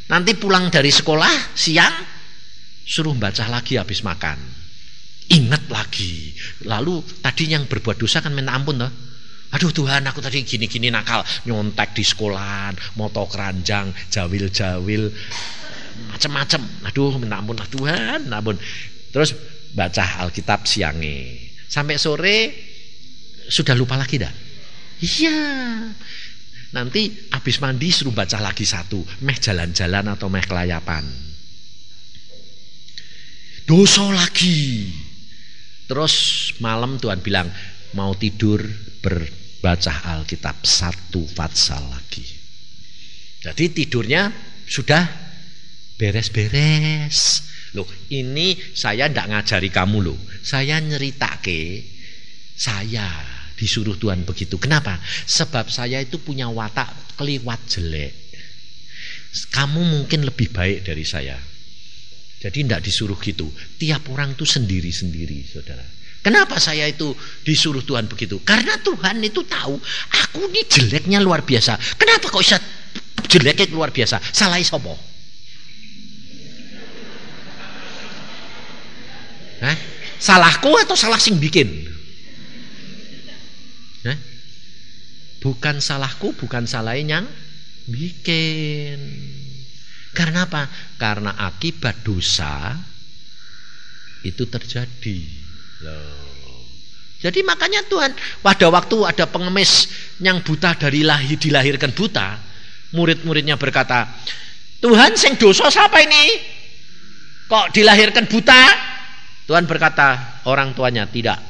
Nanti pulang dari sekolah siang suruh baca lagi habis makan. Ingat lagi. Lalu tadi yang berbuat dosa kan minta ampun toh. Aduh Tuhan, aku tadi gini-gini nakal, nyontek di sekolahan, moto keranjang, jawil-jawil, macam-macam. Aduh, minta ampun lah Tuhan, ampun. Terus baca Alkitab siangnya, sampai sore sudah lupa lagi dah. Iya. Nanti habis mandi suruh baca lagi satu, meh jalan-jalan atau meh kelayapan. Dosa lagi. Terus malam Tuhan bilang mau tidur berbaca Alkitab satu fatsal lagi. Jadi tidurnya sudah beres-beres. Loh, ini saya tidak ngajari kamu loh. Saya nyeritake, saya disuruh Tuhan begitu. Kenapa? Sebab saya itu punya watak keliwat jelek. Kamu mungkin lebih baik dari saya. Jadi tidak disuruh gitu. Tiap orang itu sendiri-sendiri, saudara. Kenapa saya itu disuruh Tuhan begitu? Karena Tuhan itu tahu aku ini jeleknya luar biasa. Kenapa kok bisa jeleknya luar biasa? Salah sapa? Salahku atau salah sing bikin? Bukan salahku, bukan salahnya yang bikin. Karena apa? Karena akibat dosa itu terjadi. Loh. Jadi makanya Tuhan pada waktu ada pengemis yang buta dilahirkan buta, murid-muridnya berkata, Tuhan sing dosa siapa ini? Kok dilahirkan buta? Tuhan berkata, orang tuanya tidak,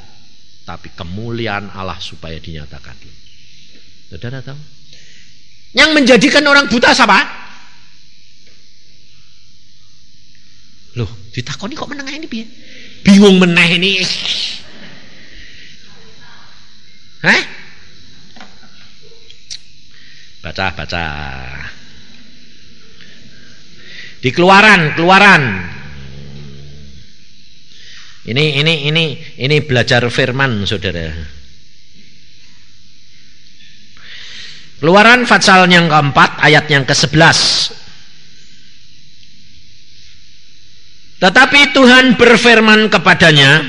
tapi kemuliaan Allah supaya dinyatakan. Saudara tahu? Yang menjadikan orang buta siapa? Loh, ditakoni kok menengah ini piye? Bingung meneh ini. Baca. Di Keluaran. Ini belajar firman, saudara. Keluaran pasal yang keempat, ayat yang ke-11. Tetapi Tuhan berfirman kepadanya,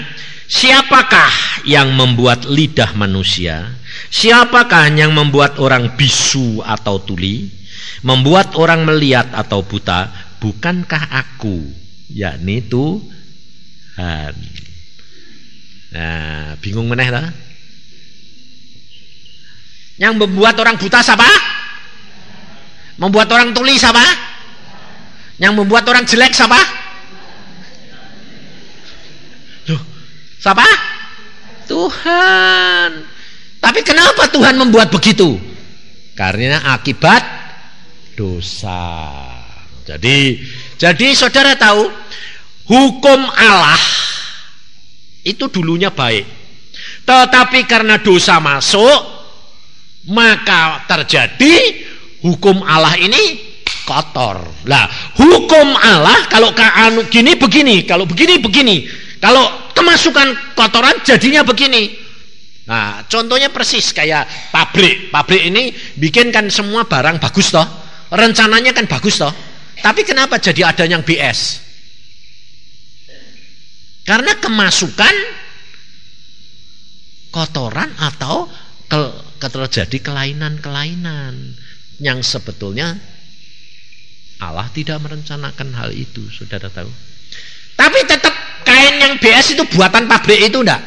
siapakah yang membuat lidah manusia? Siapakah yang membuat orang bisu atau tuli? Membuat orang melihat atau buta? Bukankah aku, yakni Tuhan? Nah, bingung meneh lah. Yang membuat orang buta siapa? Membuat orang tuli siapa? Yang membuat orang jelek siapa? Loh, siapa? Tuhan. Tapi kenapa Tuhan membuat begitu? Karena akibat dosa. Jadi saudara tahu, hukum Allah itu dulunya baik. Tetapi karena dosa masuk, maka terjadi hukum Allah ini kotor. Lah, hukum Allah kalau gini begini, kalau begini begini. Kalau kemasukan kotoran jadinya begini. Nah, contohnya persis kayak pabrik. Pabrik ini bikin kan semua barang bagus toh. Rencananya kan bagus toh. Tapi kenapa jadi ada yang BS? Karena kemasukan kotoran atau terjadi kelainan-kelainan yang sebetulnya Allah tidak merencanakan hal itu, saudara tahu. Tapi tetap kain yang BS itu buatan pabrik itu enggak?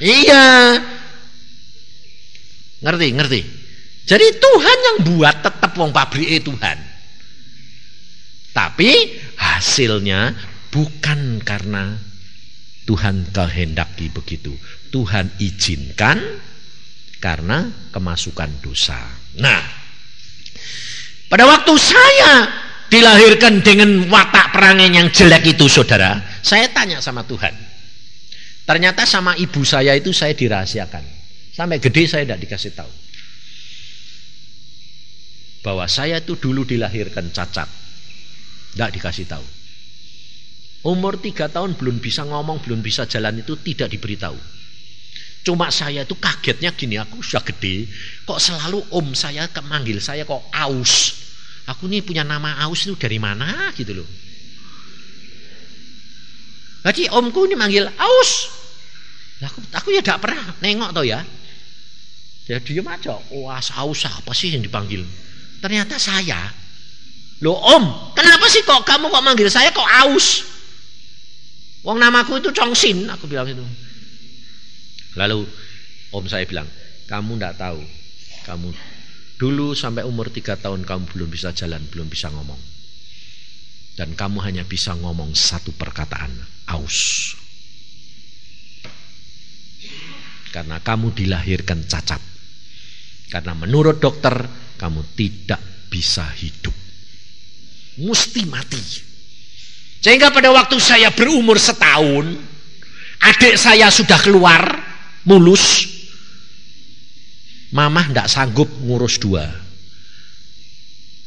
Iya. Ngerti. Jadi Tuhan yang buat, tetap wong pabrik Tuhan. Tapi hasilnya bukan karena Tuhan kehendaki begitu. Tuhan izinkan karena kemasukan dosa. Nah, pada waktu saya dilahirkan dengan watak perangai yang jelek itu, saudara, saya tanya sama Tuhan. Ternyata sama ibu saya itu saya dirahasiakan. Sampai gede saya tidak dikasih tahu bahwa saya itu dulu dilahirkan cacat. Tidak dikasih tahu. Umur 3 tahun belum bisa ngomong, belum bisa jalan itu tidak diberitahu. Cuma saya itu kagetnya gini, aku sudah gede, kok selalu om saya manggil saya kok Aus. Aku nih punya nama Aus itu dari mana gitu loh. Jadi omku ini manggil Aus. Aku ya tidak pernah nengok tau ya. Dia diam aja. Wah, Aus apa sih yang dipanggil? Ternyata saya. Loh om, kenapa sih kok kamu kok manggil saya kok Aus? Wong namaku itu Chongsin, aku bilang itu. Lalu om saya bilang, kamu tidak tahu, kamu dulu sampai umur 3 tahun kamu belum bisa jalan, belum bisa ngomong, dan kamu hanya bisa ngomong satu perkataan, Aus. Karena kamu dilahirkan cacat. Karena menurut dokter kamu tidak bisa hidup, mesti mati. Sehingga pada waktu saya berumur setahun, adik saya sudah keluar mulus, mamah tidak sanggup ngurus 2.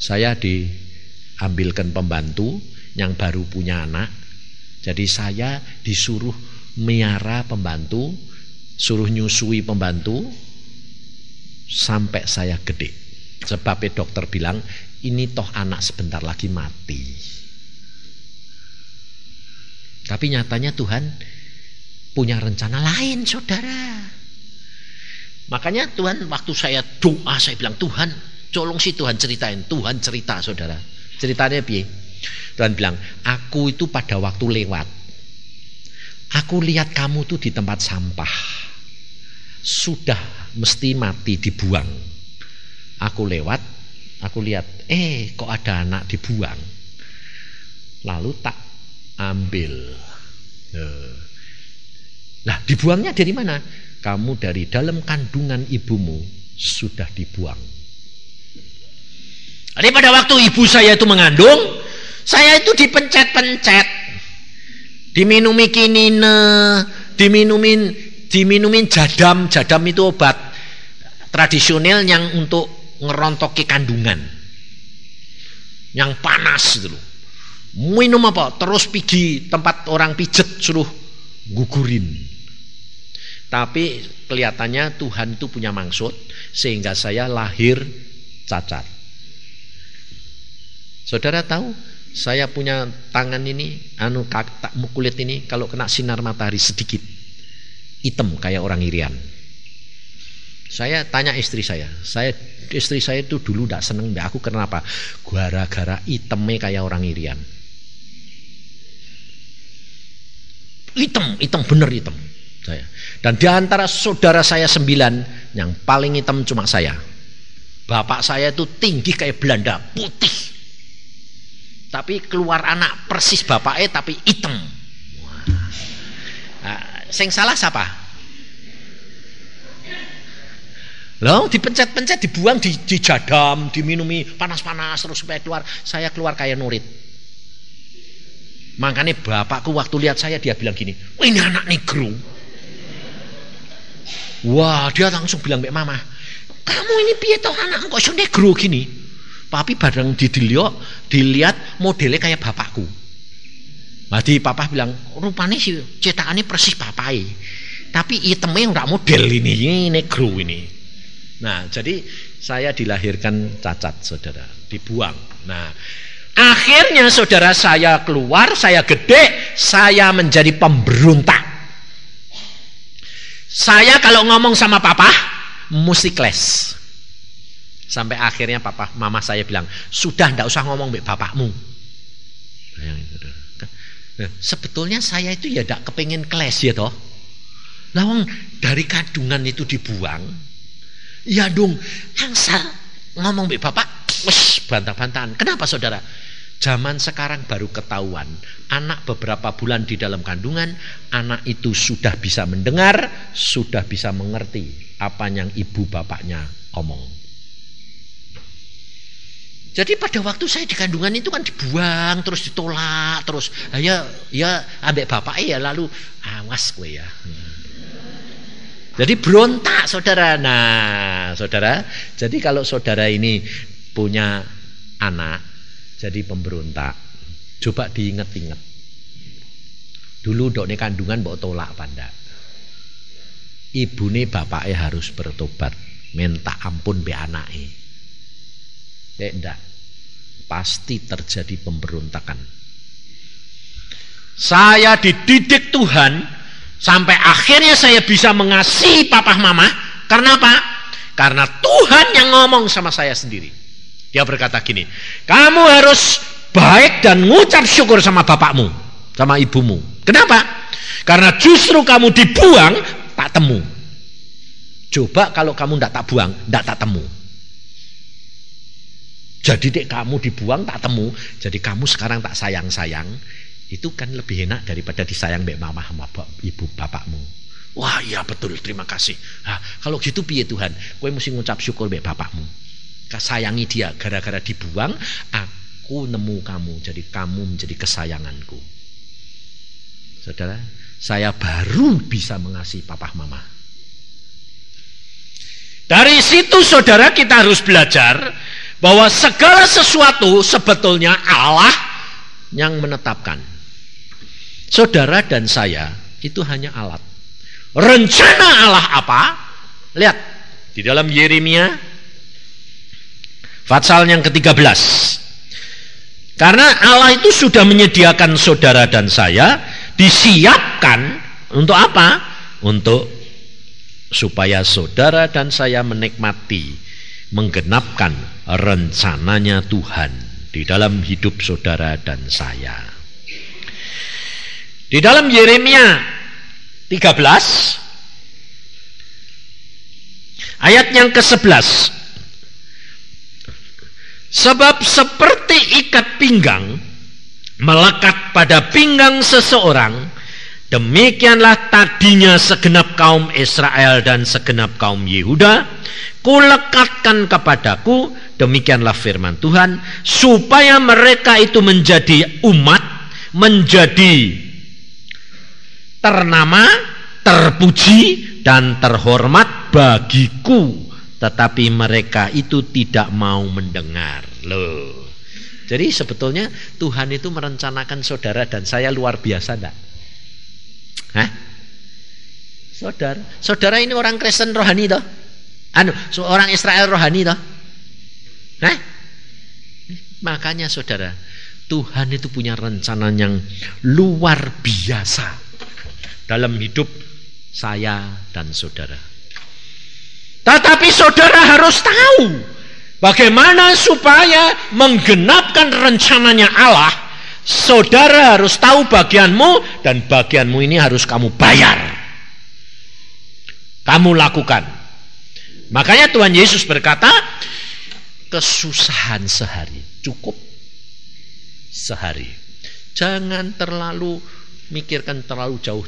Saya diambilkan pembantu yang baru punya anak. Jadi saya disuruh miara pembantu, suruh nyusui pembantu sampai saya gede. Sebabnya dokter bilang ini toh anak sebentar lagi mati. Tapi nyatanya Tuhan punya rencana lain, saudara. Makanya Tuhan waktu saya doa, saya bilang, Tuhan colong sih Tuhan ceritain. Tuhan cerita, saudara. Ceritanya piye? Tuhan bilang, aku itu pada waktu lewat, aku lihat kamu tuh di tempat sampah, sudah mesti mati dibuang. Aku lewat, aku lihat, kok ada anak dibuang. Lalu tak ambil. Nah, dibuangnya dari mana? Kamu dari dalam kandungan ibumu sudah dibuang. Jadi pada waktu ibu saya itu mengandung, saya itu dipencet-pencet, diminumi kinine, diminumin jadam. Jadam itu obat tradisional yang untuk ngerontoki kandungan, yang panas gitu loh. Minum apa? Terus pergi tempat orang pijet, suruh gugurin. Tapi kelihatannya Tuhan itu punya maksud sehingga saya lahir cacat. Saudara tahu, saya punya tangan ini, kulit ini kalau kena sinar matahari sedikit hitam kayak orang Irian. Saya tanya istri saya itu dulu tidak seneng mbak aku kenapa? Gara-gara hitamnya kayak orang Irian. Hitam bener hitam. Saya. Dan di antara saudara saya 9 yang paling hitam cuma saya. Bapak saya itu tinggi kayak Belanda, putih. Tapi keluar anak persis bapaknya tapi hitam. Nah, sing salah siapa? Loh, dipencet-pencet, dibuang, dijadam, diminumi panas-panas terus supaya keluar. Saya keluar kayak nurit. Makanya bapakku waktu lihat saya dia bilang gini, "Wah, ini anak negro." Wah, dia langsung bilang mbak mama, "Kamu ini piye toh anak kok iso negro gini?" Tapi bareng dilihat modelnya kayak bapakku. Jadi papa bilang, "Rupanya sih cetakannya persis papai. Tapi itemnya enggak model ini negro ini." Nah, jadi saya dilahirkan cacat, saudara, dibuang. Nah, akhirnya saudara saya keluar, saya gede, saya menjadi pemberontak. Saya kalau ngomong sama papa mesti kles. Sampai akhirnya mama saya bilang, "Sudah ndak usah ngomong mbek bapakmu." Sebetulnya saya itu ya ndak kepengen kles ya toh. Lawang dari kandungan itu dibuang. Ya dong, angsa ngomong mbek bapak, wes bantah-bantahan. Kenapa saudara? Zaman sekarang baru ketahuan, anak beberapa bulan di dalam kandungan, anak itu sudah bisa mendengar, sudah bisa mengerti apa yang ibu bapaknya omong. Jadi pada waktu saya di kandungan itu kan dibuang, terus ditolak, terus ya ambek bapaknya ya lalu awas gue ya. Jadi berontak saudara. Nah saudara, jadi kalau saudara ini punya anak jadi pemberontak, coba diinget-inget. Dulu dokne kandungan mbok tolak panda. Ibune bapaknya harus bertobat, minta ampun be anake. Ndak, pasti terjadi pemberontakan. Saya dididik Tuhan sampai akhirnya saya bisa mengasihi papa mama. Karena apa? Karena Tuhan yang ngomong sama saya sendiri. Dia berkata gini, "Kamu harus baik dan ngucap syukur sama bapakmu, sama ibumu." Kenapa? Karena justru kamu dibuang tak temu. Coba kalau kamu tidak tak buang, tidak tak temu. Jadi dek kamu dibuang tak temu, jadi kamu sekarang tak sayang-sayang, itu kan lebih enak daripada disayang mbak mama sama ibu bapakmu. Wah iya betul, terima kasih. Nah, kalau gitu piye Tuhan, kowe mesti ngucap syukur mbak bapakmu. Sayangi dia, gara-gara dibuang aku nemu kamu, jadi kamu menjadi kesayanganku. Saudara, saya baru bisa mengasihi papa mama. Dari situ saudara kita harus belajar bahwa segala sesuatu sebetulnya Allah yang menetapkan. Saudara dan saya itu hanya alat. Rencana Allah apa? Lihat di dalam Yeremia pasal yang ke-13. Karena Allah itu sudah menyediakan saudara dan saya, disiapkan untuk apa? Untuk supaya saudara dan saya menikmati, menggenapkan rencananya Tuhan di dalam hidup saudara dan saya. Di dalam Yeremia 13 ayat yang ke-11, sebab seperti ikat pinggang melekat pada pinggang seseorang, demikianlah tadinya segenap kaum Israel dan segenap kaum Yehuda kulekatkan kepadaku, demikianlah firman Tuhan, supaya mereka itu menjadi umat, menjadi ternama, terpuji dan terhormat bagiku, tetapi mereka itu tidak mau mendengar. Loh. Jadi sebetulnya Tuhan itu merencanakan saudara dan saya luar biasa enggak? Hah? Saudara ini orang Kristen rohani toh? Orang Israel rohani toh? Hah? Makanya saudara, Tuhan itu punya rencana yang luar biasa dalam hidup saya dan saudara. Tetapi saudara harus tahu bagaimana supaya menggenapkan rencananya Allah. Saudara harus tahu bagianmu, dan bagianmu ini harus kamu bayar. Kamu lakukan. Makanya Tuhan Yesus berkata, kesusahan sehari cukup sehari. Jangan terlalu mikirkan terlalu jauh.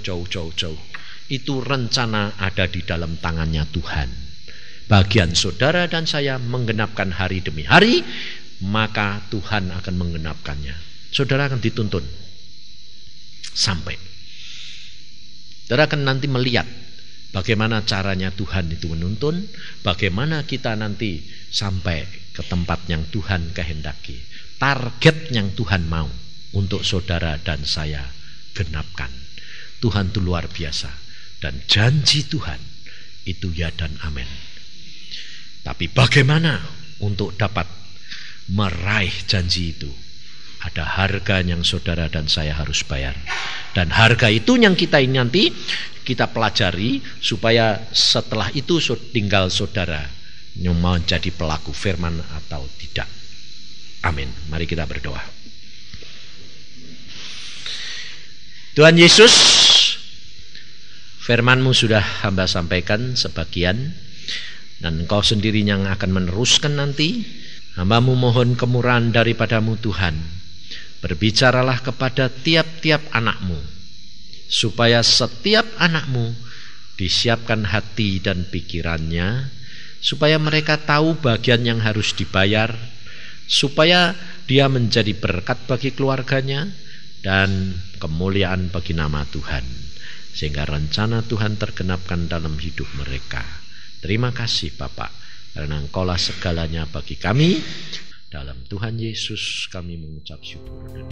Itu rencana ada di dalam tangannya Tuhan. Bagian saudara dan saya menggenapkan hari demi hari, maka Tuhan akan menggenapkannya. Saudara akan dituntun sampai. Saudara akan nanti melihat bagaimana caranya Tuhan itu menuntun, bagaimana kita nanti sampai ke tempat yang Tuhan kehendaki. Target yang Tuhan mau untuk saudara dan saya genapkan. Tuhan itu luar biasa, dan janji Tuhan itu ya dan amin. Tapi bagaimana untuk dapat meraih janji itu? Ada harga yang saudara dan saya harus bayar. Dan harga itu yang kita ini nanti kita pelajari, supaya setelah itu tinggal saudara yang mau jadi pelaku firman atau tidak. Amin. Mari kita berdoa. Tuhan Yesus, firman-Mu sudah hamba sampaikan sebagian, dan Engkau sendiri yang akan meneruskan nanti. Hamba-Mu mohon kemurahan daripada-Mu Tuhan. Berbicaralah kepada tiap-tiap anak-Mu, supaya setiap anak-Mu disiapkan hati dan pikirannya, supaya mereka tahu bagian yang harus dibayar, supaya dia menjadi berkat bagi keluarganya dan kemuliaan bagi nama Tuhan, sehingga rencana Tuhan tergenapkan dalam hidup mereka. Terima kasih Bapak, karena Engkaulah segalanya bagi kami. Dalam Tuhan Yesus kami mengucap syukur.